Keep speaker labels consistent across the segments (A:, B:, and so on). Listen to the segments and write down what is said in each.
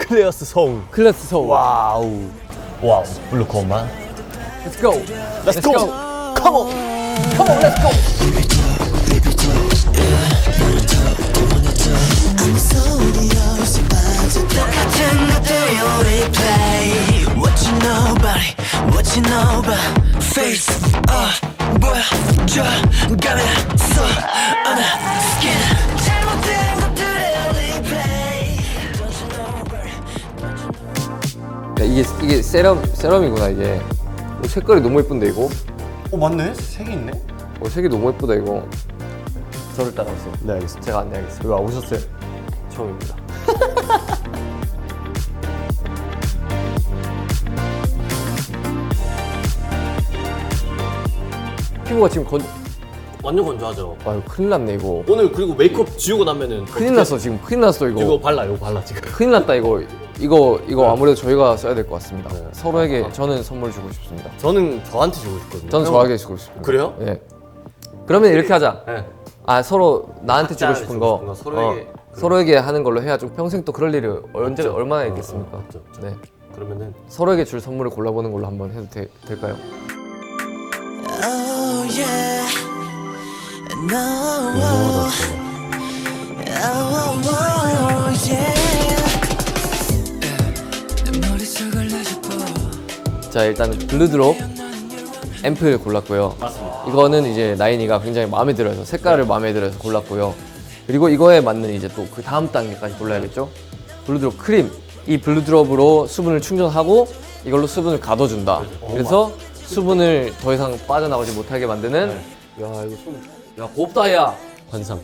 A: 클래스 소울.
B: 클래스 소울.
A: 와우. 와우. 블루코만.
B: Let's go.
A: Let's go. Come on.
B: Come on, let's go. 야, 이게 세럼이구나 이게. 색깔이 너무 예쁜데 이거.
A: 맞네. 색이 있네.
B: 색이 너무 예쁘다 이거. 저를 따라오세요.
A: 네, 알겠습니다.
B: 제가 안내하겠습니다.
A: 왜 오셨어요?
B: 처음입니다. 피부가 지금
C: 완전 건조하죠.
B: 아유 큰일 났네 이거.
C: 오늘 그리고 메이크업 지우고 나면은
B: 큰일 났어 지금. 큰일 났어 이거.
C: 이거 발라 지금.
B: 큰일 났다 이거. 이거 아무래도 저희가 써야 될 것 같습니다. 서로에게 저는 선물 주고 싶습니다.
C: 저는 저한테 주고 싶거든요.
B: 저는 저에게 주고 싶습니다.
C: 그래요?
B: 예. 그러면 이렇게 하자.
C: 네.
B: 아 서로 나한테 주고
C: 각자
B: 싶은
C: 주고
B: 거
C: 싶은 거 서로에게.
B: 서로에게 하는 걸로 해야 좀 평생 또 그럴 일이 얼마나 있겠습니까?
C: 맞죠.
B: 네.
C: 그러면은
B: 서로에게 줄 선물을 골라보는 걸로 한번 해도 될까요?
D: Oh yeah. No. Oh yeah. 내 머릿속을 내주고.
B: 자 일단 블루드롭 앰플 골랐고요.
C: 맞습니다.
B: 이거는 이제 나인이가 굉장히 마음에 들어서 색깔을 마음에 들어서 골랐고요. 그리고 이거에 맞는 이제 또 그 다음 단계까지 골라야겠죠. 블루드롭 크림. 이 블루드롭으로 수분을 충전하고 이걸로 수분을 가둬준다. 그래서 수분을 더 이상 빠져나오지 못하게 만드는. 야 이거 수분. 야 곱다 야.
C: 관상.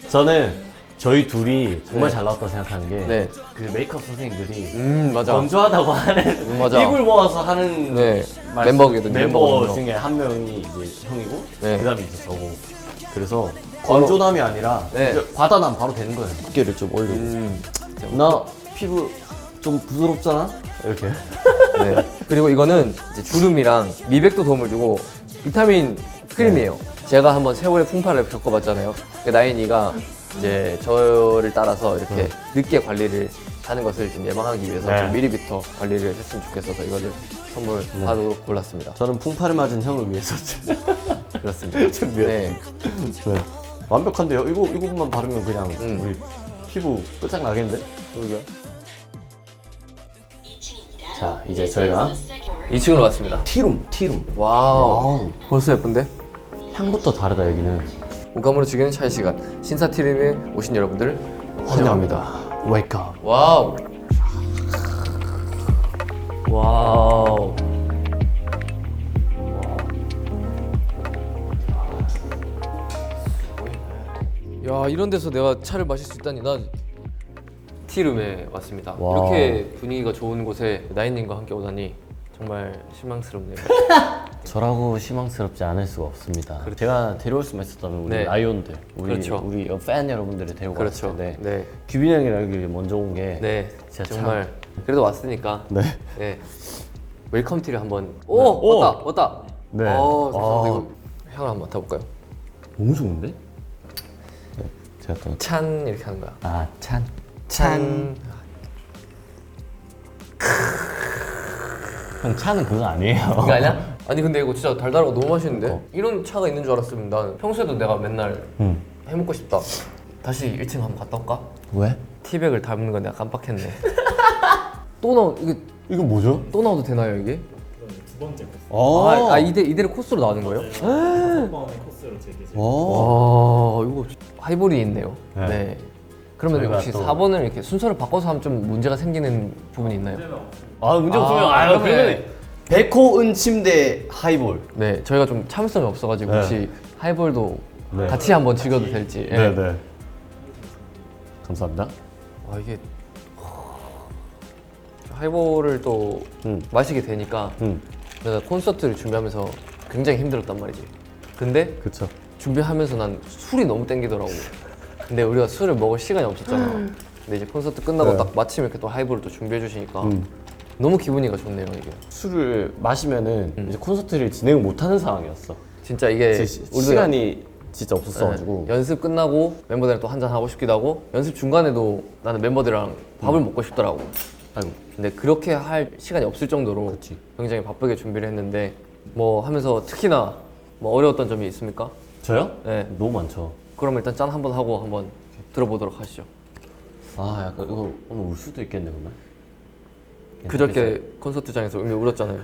C: 저는 저희 둘이 정말
B: 네.
C: 잘 나왔다고 생각하는 게
B: 네.
C: 그 메이크업 선생님들이
B: 맞아.
C: 건조하다고 하는
B: 맞아.
C: 입을 모아서 하는
B: 네. 멤버거든요.
C: 멤버
B: 멤버거든요.
C: 중에 한 명이 이제 형이고
B: 네.
C: 그다음에 이제 저고. 그래서 건조남이 아니라
B: 네.
C: 이제 바다남 바로 되는 거예요.
B: 두께를 좀 올리고.
C: 나 피부 좀 부드럽잖아? 이렇게.
B: 네. 그리고 이거는 이제 주름이랑 미백도 도움을 주고 비타민 크림이에요. 제가 한번 세월의 풍파를 겪어봤잖아요. 나인이가 이제 저를 따라서 이렇게 늦게 관리를 하는 것을 좀 예방하기 위해서
C: 네.
B: 좀 미리부터 관리를 했으면 좋겠어서 이거를 선물 받으러 골랐습니다.
C: 저는 풍파를 맞은 형을 위해서
B: 그렇습니다.
C: 준비했어요.
B: 네.
C: 네. 완벽한데요? 이거만 바르면 그냥 우리 피부 끝장나겠는데?
B: 그러게요.
C: 자, 이제 저희가
B: 2층으로 왔습니다.
C: 티룸.
B: 와우. 벌써 예쁜데?
C: 향부터 다르다, 여기는.
B: 오감으로 즐기는 차의 시간. 신사티림에 오신 여러분들 환영합니다.
C: 웨이크업.
B: 와우. 와우. 야 이런 데서 내가 차를 마실 수 있다니. 난 티룸에 왔습니다.
C: 와.
B: 이렇게 분위기가 좋은 곳에 나인님과 함께 오다니 정말 실망스럽네요.
C: 저라고 실망스럽지 않을 수가 없습니다. 제가 데려올 수만 있었다면 우리
B: 네.
C: 라이온들,
B: 그렇죠.
C: 우리 팬 여러분들을 데리고
B: 그렇죠.
C: 왔을 텐데
B: 네.
C: 규빈 형이랑 여기 먼저 온 게
B: 네.
C: 진짜
B: 정말 그래도 왔으니까.
C: 네.
B: 네. 웰컴 티를 한번. 오, 왔다.
C: 네.
B: 감사합니다.
C: 아.
B: 이거 향을 한번 맡아볼까요?
C: 너무 좋은데? 네. 제가 또
B: 찬 이렇게 하는 거야.
C: 찬. 형 차는 그거 아니에요.
B: 이거 아니야? 아니 근데 이거 진짜 달달하고 너무 맛있는데? 이런 차가 있는 줄 알았으면 난 평소에도 내가 맨날 해먹고 싶다. 다시 1층 한번 갔다 올까?
C: 왜?
B: 티백을 담는 건 내가 깜빡했네.
C: 이거 뭐죠?
B: 또 나와도 되나요 이게?
C: 아,
B: 이대로 코스로 나오는 거예요?
C: 어.
B: 와 이거 하이볼이 있네요.
C: 네.
B: 네. 그러면
C: 저희가
B: 혹시
C: 또-
B: 4번을 이렇게 순서를 바꿔서 하면 좀 문제가 생기는 부분이 있나요?
C: 문제 없으면
B: 그러면-
C: 그러면 백호 은침대 하이볼.
B: 네, 저희가 좀 참을성이 없어가지고
C: 네.
B: 혹시 하이볼도
C: 네.
B: 같이 한번 즐겨도 될지. 예.
C: 네. 감사합니다.
B: 아 이게 하이볼을 또 마시게 되니까 내가 콘서트를 준비하면서 굉장히 힘들었단 말이지. 근데
C: 그쵸.
B: 준비하면서 난 술이 너무 땡기더라고. 근데 우리가 술을 먹을 시간이 없었잖아. 근데 이제 콘서트 끝나고
C: 네.
B: 딱 마침 이렇게 또 하이볼을 또 준비해 주시니까 너무 기분이가 좋네요 이게.
C: 술을 마시면은 이제 콘서트를 진행을 못하는 상황이었어.
B: 진짜 이게
C: 시간이 진짜 없었어가지고
B: 네. 연습 끝나고 멤버들이랑 또 한잔 하고 싶기도 하고 연습 중간에도 나는 멤버들이랑 밥을 먹고 싶더라고.
C: 아이고
B: 근데 그렇게 할 시간이 없을 정도로
C: 그치.
B: 굉장히 바쁘게 준비를 했는데 뭐 하면서 특히나 뭐 어려웠던 점이 있습니까?
C: 저요?
B: 네.
C: 너무 많죠.
B: 그럼 일단 짠 한번 하고 한번 들어보도록 하시죠.
C: 아 약간 이거 오늘 울 수도 있겠네 오늘.
B: 그저께 콘서트장에서 은미 울었잖아요.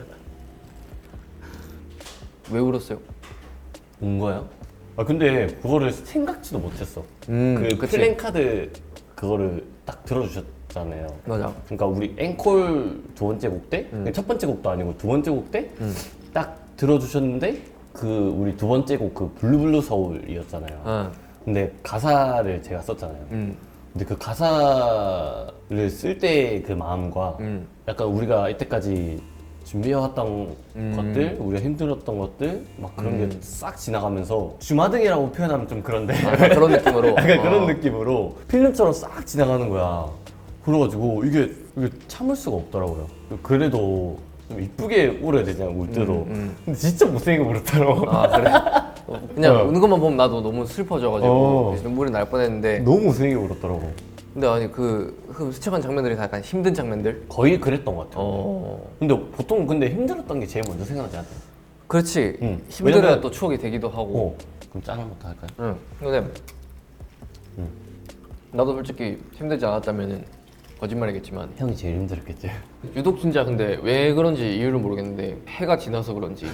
B: 왜 울었어요?
C: 온 거야? 아 근데 그거를 생각지도 못했어. 그
B: 그치.
C: 플랜카드 그거를 딱 들어주셨잖아요.
B: 맞아.
C: 그러니까 우리 앵콜 두 번째 곡 때, 첫 번째 곡도 아니고 두 번째 곡 때 딱 들어주셨는데 그 우리 두 번째 곡 그 블루블루 서울이었잖아요. 근데 가사를 제가 썼잖아요. 근데 그 가사를 쓸 때 그 마음과 약간 우리가 이때까지 준비해왔던 것들, 우리가 힘들었던 것들 막 그런 게 싹 지나가면서 주마등이라고 표현하면 좀 그런데
B: 약간 그런 느낌으로.
C: 약간 그런 느낌으로 필름처럼 싹 지나가는 거야. 그래가지고 이게 참을 수가 없더라고요. 그래도 좀 이쁘게 울어야 되잖아, 울 때도. 근데 진짜 못생기게 울었더라고.
B: 아 그래? 그냥 우는 것만 보면 나도 너무 슬퍼져가지고 눈물이 날 뻔했는데.
C: 너무 못생기게 울었더라고.
B: 근데 아니 그 스쳐간 장면들이 다 약간 힘든 장면들?
C: 거의 그랬던 것 같아요. 근데 보통 근데 힘들었던 게 제일 먼저 생각나지 않아요?
B: 그렇지.
C: 응.
B: 힘들어야
C: 왜냐면-
B: 또 추억이 되기도 하고.
C: 그럼 짠 한번 더 할까요?
B: 응. 근데 나도 솔직히 힘들지 않았다면은 거짓말이겠지만
C: 형이 제일 힘들었겠지.
B: 유독 진짜 근데 왜 그런지 이유를 모르겠는데 해가 지나서 그런지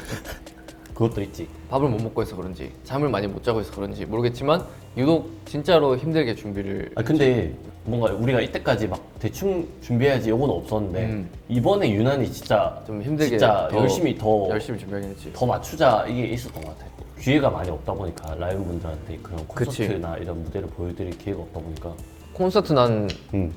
C: 그것도 있지.
B: 밥을 못 먹고 해서 그런지 잠을 많이 못 자고 해서 그런지 모르겠지만 유독 진짜로 힘들게 준비를
C: 아 근데 뭔가 우리가 이때까지 막 대충 준비해야지 이건 없었는데 이번에 유난히 진짜
B: 좀 힘들게
C: 진짜
B: 더
C: 열심히 더
B: 열심히 준비하긴 했지.
C: 더 맞추자 이게 있었던 것 같아요. 기회가 많이 없다 보니까 라이브 분들한테 그런
B: 그치.
C: 콘서트나 이런 무대를 보여드릴 기회가 없다 보니까
B: 콘서트 난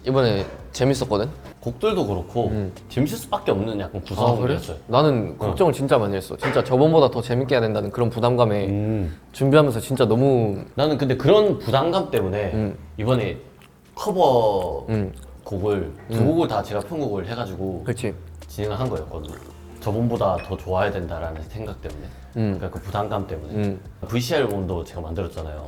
B: 이번에 재밌었거든.
C: 곡들도 그렇고 재밌을 수밖에 없는 약간
B: 아,
C: 구성이었어요.
B: 나는 걱정을 진짜 많이 했어. 진짜 저번보다 더 재밌게 해야 된다는 그런 부담감에 준비하면서 진짜 너무
C: 나는 근데 그런 부담감 때문에 이번에 커버 곡을 두 곡을 다 제가 편곡을 해가지고
B: 그렇지.
C: 진행을 한 거였거든요. 저번보다 더 좋아야 된다라는 생각 때문에 그러니까 그 부담감 때문에 VCR 앨범도 제가 만들었잖아요.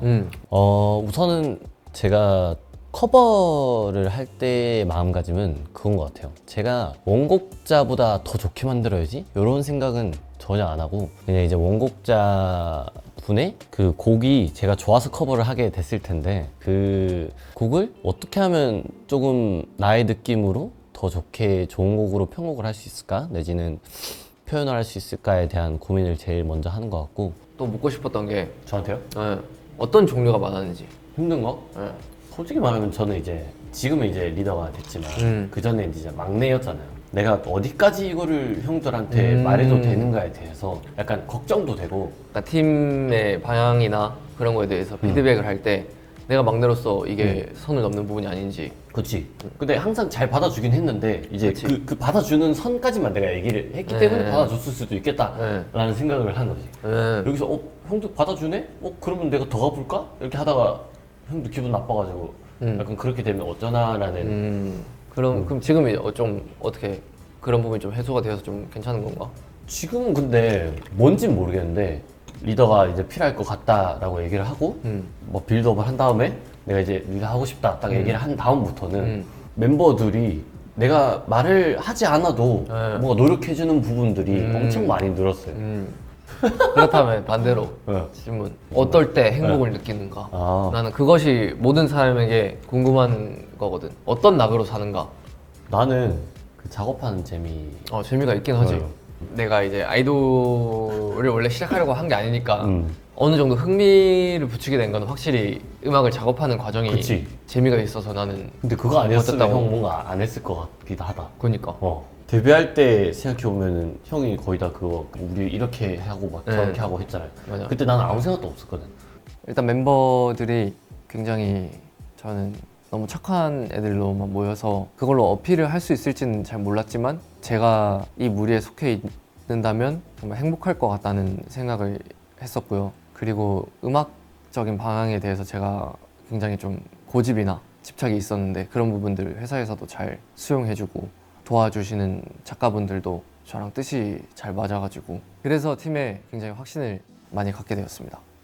C: 우선은 제가 커버를 할 때의 마음가짐은 그건 것 같아요. 제가 원곡자보다 더 좋게 만들어야지 이런 생각은 전혀 안 하고 그냥 이제 원곡자 분의 그 곡이 제가 좋아서 커버를 하게 됐을 텐데 그 곡을 어떻게 하면 조금 나의 느낌으로 더 좋게 좋은 곡으로 편곡을 할 수 있을까 내지는 표현을 할 수 있을까에 대한 고민을 제일 먼저 하는 것 같고.
B: 또 묻고 싶었던 게
C: 저한테요?
B: 어떤 종류가 많았는지.
C: 힘든 거?
B: 예.
C: 솔직히 말하면 저는 이제 지금은 이제 리더가 됐지만 그 전에 이제 막내였잖아요. 내가 어디까지 이거를 형들한테 말해도 되는가에 대해서 약간 걱정도 되고.
B: 그러니까 팀의 방향이나 그런 거에 대해서 피드백을 할 때 내가 막내로서 이게 선을 넘는 부분이 아닌지.
C: 그렇지. 근데 항상 잘 받아주긴 했는데 이제
B: 그치.
C: 그 받아주는 선까지만 내가 얘기를 했기 때문에 받아줬을 수도 있겠다라는 생각을 한 거지. 여기서 형도 받아주네? 그러면 내가 더 가볼까? 이렇게 하다가 형도 기분 나빠가지고 약간 그렇게 되면 어쩌나라는.
B: 그럼 지금이 좀 어떻게 그런 부분이 좀 해소가 되어서 좀 괜찮은 건가?
C: 지금은 근데 뭔진 모르겠는데 리더가 이제 필요할 것 같다라고 얘기를 하고 뭐 빌드업을 한 다음에 내가 이제 리더 하고 싶다 딱 얘기를 한 다음부터는 멤버들이 내가 말을 하지 않아도 뭔가 노력해주는 부분들이 엄청 많이 늘었어요.
B: 그렇다면 반대로
C: 네.
B: 질문. 어떨 때 행복을 느끼는가?
C: 아.
B: 나는 그것이 모든 사람에게 궁금한 거거든. 어떤 낙으로 사는가?
C: 나는 그 작업하는 재미.
B: 재미가 있긴 하지.
C: 좋아요.
B: 내가 이제 아이돌을 원래 시작하려고 한 게 아니니까 어느 정도 흥미를 붙이게 된 건 확실히 음악을 작업하는 과정이
C: 그치.
B: 재미가 있어서 나는.
C: 근데 그거 아니었으면
B: 어쨌다고.
C: 형 뭔가 안 했을 것 같기도 하다.
B: 그러니까.
C: 데뷔할 때 생각해보면은 형이 거의 다 그거 우리 이렇게 하고 막 저렇게 하고 했잖아요.
B: 맞아.
C: 그때 나는 아무 생각도 없었거든.
B: 일단 member들이 굉장히 저는 너무 착한 애들로만 모여서 그걸로 어필을 할 수 있을지는 잘 몰랐지만 제가 이 무리에 속해 있는다면 정말 행복할 것 같다는 생각을 했었고요. 그리고 음악적인 방향에 대해서 제가 굉장히 좀 고집이나 집착이 있었는데 그런 부분들 회사에서도 잘 수용해주고 도와주시는 작가분들도 저랑 뜻이 잘 맞아가지고 그래서 팀에 굉장히 확신을 많이 갖게 되었습니다.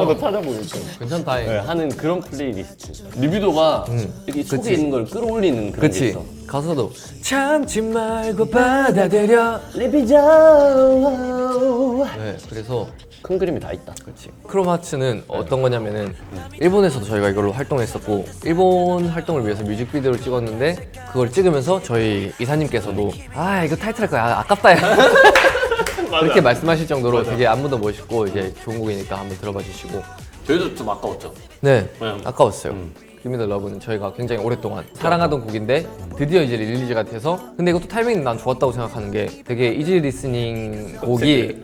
C: 한번 더 찾아보겠죠.
B: 괜찮다.
C: 네, 하는 그런 플레이리스트. 리뷰도가 여기 속에
B: 그치.
C: 있는 걸 끌어올리는 그런 게
B: 그치.
C: 있어.
B: 가서도 참지 말고 받아들여.
C: 리뷰죠.
B: 네, 그래서
C: 큰 그림이 다 있다. 그렇지.
B: 크롬하츠는 어떤 거냐면은 일본에서도 저희가 이걸로 활동했었고 일본 활동을 위해서 뮤직비디오를 찍었는데 그걸 찍으면서 저희 이사님께서도 아 이거 타이틀 할 거야 아깝다 그렇게 말씀하실 정도로 되게 안무도 멋있고 이제 좋은 곡이니까 한번 들어봐 주시고
C: 저희도 좀 아까웠죠.
B: 네
C: 네.
B: 아까웠어요. Give Me the Love는 저희가 굉장히 오랫동안 사랑하던 곡인데 드디어 이제 릴리즈가 돼서 근데 이것도 타이밍이 난 좋았다고 생각하는 게 되게 이지 리스닝 곡이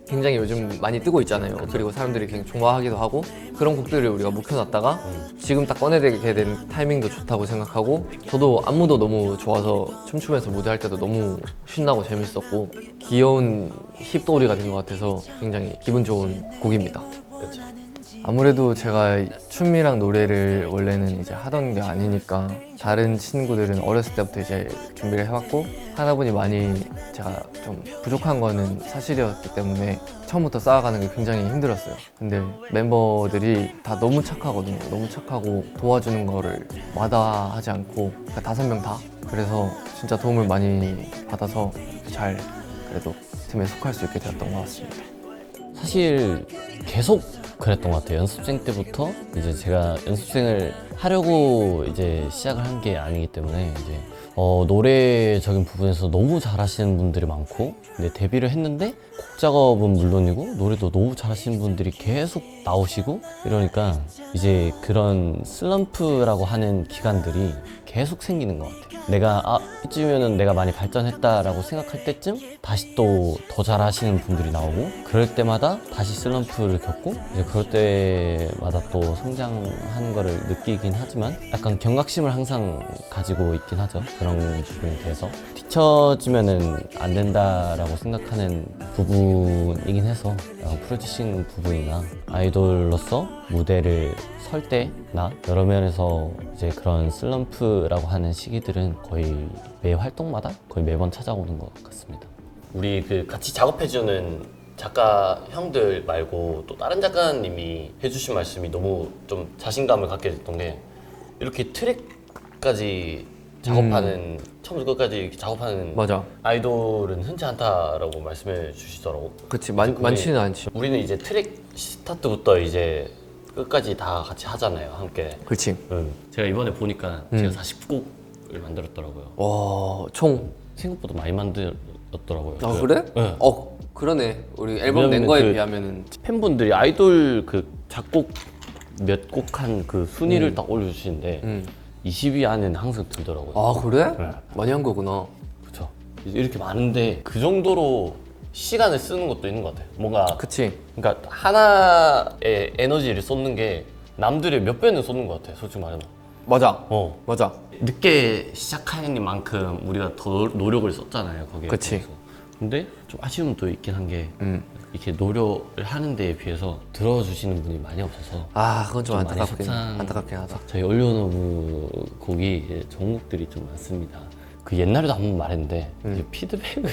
B: 굉장히 요즘 많이 뜨고 있잖아요. 그리고 사람들이 굉장히 좋아하기도 하고 그런 곡들을 우리가 묵혀놨다가 지금 딱 꺼내게 된 타이밍도 좋다고 생각하고 저도 안무도 너무 좋아서 춤추면서 무대할 때도 너무 신나고 재밌었고 귀여운 힙도리가 된 것 같아서 굉장히 기분 좋은 곡입니다. 아무래도 제가 춤이랑 노래를 원래는 이제 하던 게 아니니까 다른 친구들은 어렸을 때부터 이제 준비를 해왔고 하다 보니 많이 제가 좀 부족한 거는 사실이었기 때문에 처음부터 쌓아가는 게 굉장히 힘들었어요. 근데 멤버들이 다 너무 착하거든요. 너무 착하고 도와주는 거를 마다하지 않고 그러니까 5명 다. 그래서 진짜 도움을 많이 받아서 잘 그래도 팀에 속할 수 있게 되었던 것 같습니다.
C: 사실 계속 그랬던 것 같아요. 연습생 때부터 이제 제가 연습생을 하려고 이제 시작을 한 게 아니기 때문에 이제 노래적인 부분에서 너무 잘하시는 분들이 많고 근데 데뷔를 했는데 곡 작업은 물론이고 노래도 너무 잘하시는 분들이 계속 나오시고 이러니까 이제 그런 슬럼프라고 하는 기간들이 계속 생기는 것 같아요. 내가 이쯤이면은 내가 많이 발전했다라고 생각할 때쯤 다시 또 더 잘하시는 분들이 나오고 그럴 때마다 다시 슬럼프를 겪고 이제 그럴 때마다 또 성장하는 거를 느끼긴 하지만 약간 경각심을 항상 가지고 있긴 하죠. 그런 부분에 대해서 뒤처지면은 안 된다라고 생각하는 부분이긴 해서 프로듀싱 부분이나 아이돌로서 무대를 설 때나 여러 면에서 이제 그런 슬럼프라고 하는 시기들은 거의 매 활동마다 거의 매번 찾아오는 것 같습니다. 우리 그 같이 작업해주는 작가 형들 말고 또 다른 작가님이 해주신 말씀이 너무 좀 자신감을 갖게 됐던 게 이렇게 트랙까지 작업하는 처음부터 끝까지 이렇게 작업하는
B: 맞아.
C: 아이돌은 흔치 않다라고 말씀해 주시더라고.
B: 그치 많지는 않지.
C: 우리는 이제 트랙 스타트부터 이제 끝까지 다 같이 하잖아요, 함께.
B: 그렇지.
C: 제가 이번에 보니까 제가 49곡을 만들었더라고요.
B: 와, 총.
C: 생각보다 많이 만들었더라고요.
B: 아, 그래?
C: 네.
B: 그러네. 우리 앨범 낸
C: 왜냐면은
B: 거에
C: 그
B: 비하면은.
C: 팬분들이 아이돌 그 작곡 몇 곡 한 그 순위를 딱 올려주시는데 20위 안에는 항상 들더라고요.
B: 아, 그래?
C: 네.
B: 많이 한 거구나.
C: 그렇죠. 이렇게 많은데 그 정도로 시간을 쓰는 것도 있는 것 같아요. 뭔가
B: 그치.
C: 그러니까 하나의 에너지를 쏟는 게 남들의 몇 배는 쏟는 것 같아요. 솔직히 말하면.
B: 맞아.
C: 어.
B: 맞아.
C: 늦게 시작하는 만큼 우리가 더 노력을 썼잖아요. 거기에.
B: 그치.
C: 대해서. 근데 좀 아쉬움은 또 있긴 한 게 이렇게 노력을 하는 데에 비해서 들어주시는 분이 많이 없어서
B: 아, 그건 좀
C: 좀 많이
B: 안타깝긴 하다.
C: 저희 올려놓은 곡이 이제 종목들이 좀 많습니다. 그 옛날에도 한 번 말했는데 이제 피드백을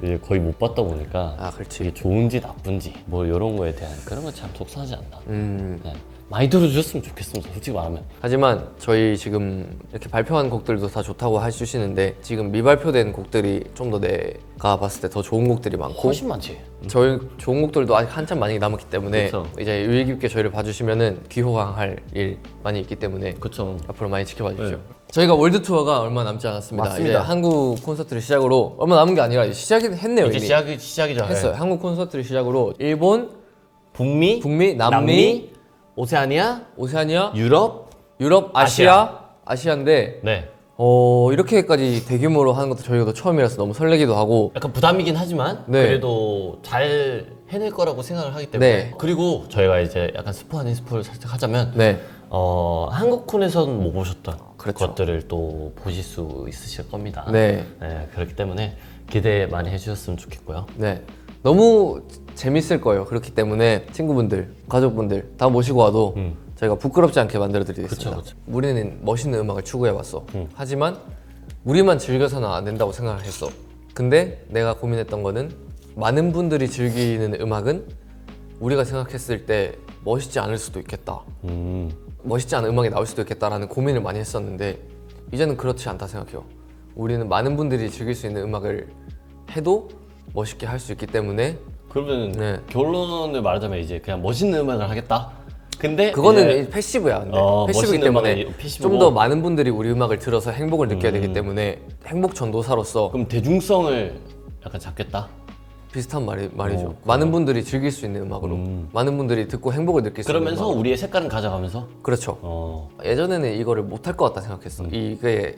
C: 이제 거의 못 받다 보니까
B: 아, 그렇지.
C: 이게 좋은지 나쁜지 뭐 이런 거에 대한 그런 건 참 속상하지 않나. 네. 많이 들어주셨으면 좋겠습니다. 솔직히 말하면.
B: 하지만 저희 지금 이렇게 발표한 곡들도 다 좋다고 해주시는데 지금 미발표된 곡들이 좀 더 내가 봤을 때 더 좋은 곡들이 많고
C: 훨씬 많지.
B: 저희 좋은 곡들도 아직 한참 많이 남았기 때문에
C: 그쵸.
B: 이제 유의 깊게 저희를 봐주시면은 귀호강할 일 많이 있기 때문에
C: 그렇죠.
B: 앞으로 많이 지켜봐 주십시오.
C: 네.
B: 저희가 월드 투어가 얼마 남지 않았습니다.
C: 맞습니다.
B: 이제 한국 콘서트를 시작으로 얼마 남은 게 아니라 이제 시작이 했네요.
C: 이제
B: 이미.
C: 시작이죠.
B: 했어요.
C: 네.
B: 한국 콘서트를 시작으로 일본,
C: 북미,
B: 남미,
C: 오세아니아,
B: 오세아니아,
C: 유럽.
B: 유럽, 아시아인데
C: 네.
B: 이렇게까지 대규모로 하는 것도 저희가 또 처음이라서 너무 설레기도 하고.
C: 약간 부담이긴 하지만
B: 네.
C: 그래도 잘 해낼 거라고 생각을 하기 때문에.
B: 네.
C: 그리고 저희가 이제 약간 스포 아닌 스포를 살짝 하자면
B: 네.
C: 한국콘에서는 못 보셨던
B: 그렇죠.
C: 것들을 또 보실 수 있으실 겁니다.
B: 네.
C: 네, 그렇기 때문에 기대 많이 해주셨으면 좋겠고요.
B: 네. 너무 재밌을 거예요. 그렇기 때문에 친구분들, 가족분들 다 모시고 와도 저희가 부끄럽지 않게 만들어 드리겠습니다.
C: 그쵸.
B: 우리는 멋있는 음악을 추구해 왔어. 하지만 우리만 즐겨서는 안 된다고 생각을 했어. 근데 내가 고민했던 거는 많은 분들이 즐기는 음악은 우리가 생각했을 때 멋있지 않을 수도 있겠다. 멋있지 않은 음악이 나올 수도 있겠다라는 고민을 많이 했었는데 이제는 그렇지 않다 생각해요. 우리는 많은 분들이 즐길 수 있는 음악을 해도 멋있게 할 수 있기 때문에
C: 그러면
B: 네.
C: 결론을 말하자면 이제 그냥 멋있는 음악을 하겠다. 근데
B: 그거는
C: 이제
B: 패시브야. 근데 패시브이기
C: 멋있는
B: 때문에
C: 음악은 패시브고.
B: 좀 더 많은 분들이 우리 음악을 들어서 행복을 느껴야 되기 때문에 행복 전도사로서
C: 그럼 대중성을 약간 잡겠다.
B: 비슷한 말이죠. 많은 분들이 즐길 수 있는 음악으로 많은 분들이 듣고 행복을 느낄 수 있는
C: 그러면서
B: 음악으로.
C: 우리의 색깔은 가져가면서.
B: 그렇죠. 예전에는 이거를 못할 것 같다 생각했어. 이게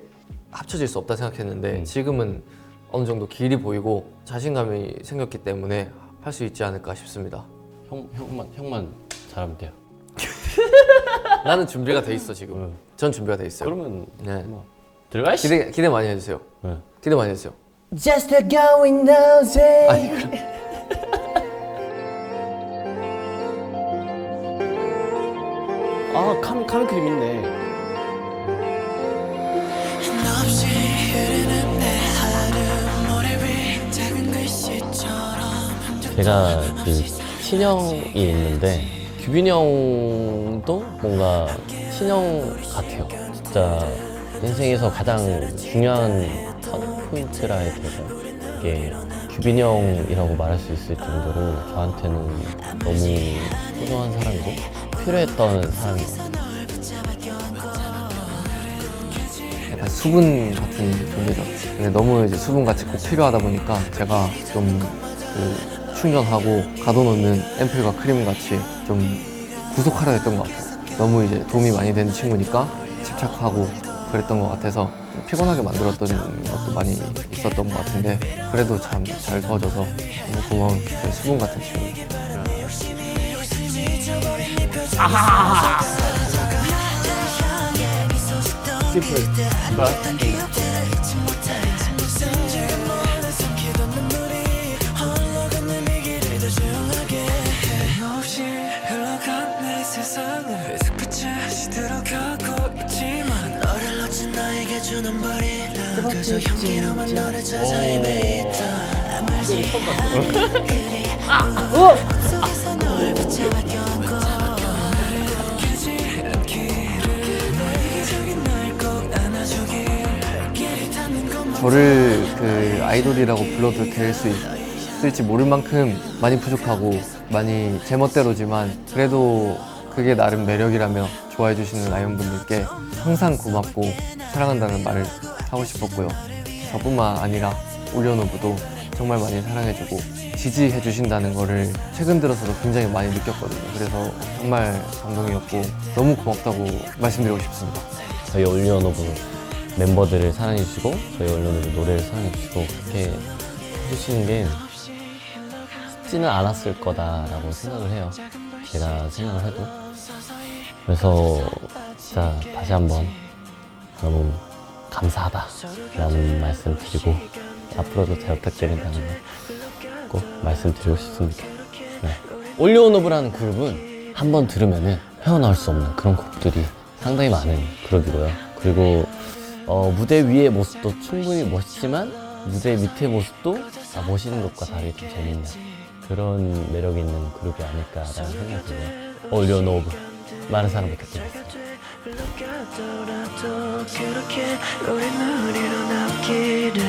B: 합쳐질 수 없다 생각했는데 지금은 어느 정도 길이 보이고 자신감이 생겼기 때문에 할 수 있지 않을까 싶습니다.
C: 형만 잘하면 돼요.
B: 나는 준비가 돼 있어 지금. 전 준비가 돼 있어요.
C: 그러면
B: 네.
C: 뭐 들어가 씨.
B: 기대 많이 해주세요.
C: 네.
B: 기대 많이 해주세요.
D: Just a going nosy.
B: 아니 그럼
C: 카메크림 있네.
D: 너 없이 흐르는 내 하루 모래 위 작은 글씨처럼
C: 제가 그 친형이 있는데 규빈이 형도 뭔가 친형 같아요. 진짜 인생에서 가장 중요한 터닝 포인트라 해야 될까요? 이게 규빈이 형이라고 말할 수 있을 정도로 저한테는 너무 소중한 사람이고 필요했던 사람인 것 같아요.
B: 약간 수분 같은 존재죠. 근데 너무 이제 수분같이 꼭 필요하다 보니까 제가 좀 그 충전하고 가둬놓는 앰플과 크림 같이 좀 구속하려 했던 것 같아요. 너무 이제 도움이 많이 되는 친구니까 집착하고 그랬던 것 같아서 피곤하게 만들었던 것도 많이 있었던 것 같은데 그래도 참 잘 도와줘서 너무 고마운 제 수분 같은 친구.
D: 너 없이 흘러간 내 세상을 빛에 시들어가고 있지만 너를 놓친 나에게 주는 벌이란 그저 향기로만 너를 찾아 헤매있다 아물지 속에서 널 붙잡아껴고 느끼지 않기를 너에게 저긴 날 꼭 안아주길 길이 닿는 것만
B: 저를 그 아이돌이라고 불러도 될 수 있을지 모를 만큼 많이 부족하고 많이 제멋대로지만 그래도 그게 나름 매력이라며 좋아해 주시는 라이온분들께 항상 고맙고 사랑한다는 말을 하고 싶었고요. 저뿐만 아니라 올리언오브도 정말 많이 사랑해주고 지지해 주신다는 거를 최근 들어서도 굉장히 많이 느꼈거든요. 그래서 정말 감동이었고 너무 고맙다고 말씀드리고 싶습니다.
C: 저희 올리언오브 멤버들을 사랑해주시고 저희 올리언오브 노래를 사랑해주시고 그렇게 해주시는 게 쉽지는 않았을 거다라고 생각을 해요. 제가 생각을 해도. 그래서 진짜 다시 한번 너무 감사하다라는 말씀 드리고 앞으로도 잘 부탁드린다는 거 꼭 말씀드리고 싶습니다. 네. 올리온오브라는 그룹은 한번 들으면은 헤어나올 수 없는 그런 곡들이 상당히 많은 그룹이고요. 그리고 무대 위의 모습도 충분히 멋있지만 무대 밑의 모습도 멋있는 것과 다르게 좀 재밌는 그런 매력이 있는 그룹이 아닐까라는 생각이 들어요. 올리온오브 많은 사랑 부탁드리겠습니다.
D: 그렇게 우리 눈으로 남기를